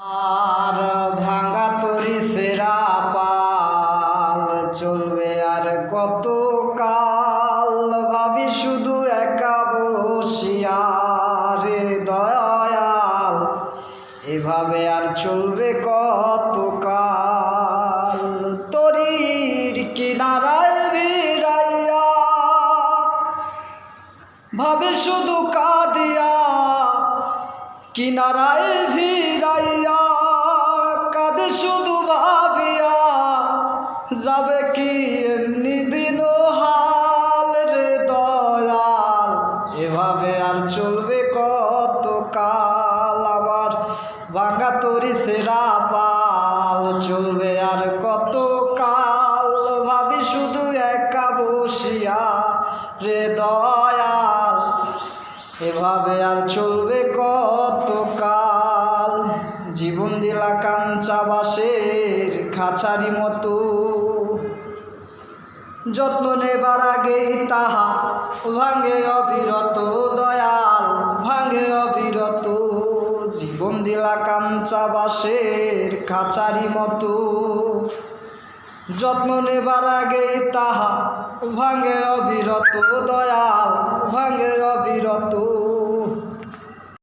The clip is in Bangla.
আর ভাঙা তরি সেরা পাল চলবে আর কত কাল, ভাবি শুধু একা বসিয়া রে দয়াল, এভাবে আর চলবে কত কাল। তরির কিনারায় ভিড়াইয়া ভাবি শুধু কাঁদিয়া, কিনারায় ভিড়াইয়া কাঁদে শুধু ভাবিয়া, যাবে কি এমনি দিন হাল রে দয়াল, এভাবে আর চলবে কত কাল। আমার ভাঙা তরি সেরা পাল চলবে আর কত কাল, ভাবি শুধু একা বসিয়া রে দয়াল, এভাবে আর চলবে কত কাল। জীবন দিলা কাঞ্চা বাঁশের খাঁচারি মতো, যত্ন নেবার আগেই তাহা ভাঙে অবিরত দয়াল, ভাঙে অবিরত। জীবন দিলা কাঞ্চা বাঁশের খাঁচারি মতো, যত্ন নেবার আগেই তাহা ভাঙে অবিরত দয়াল, ভাঙে অবিরত।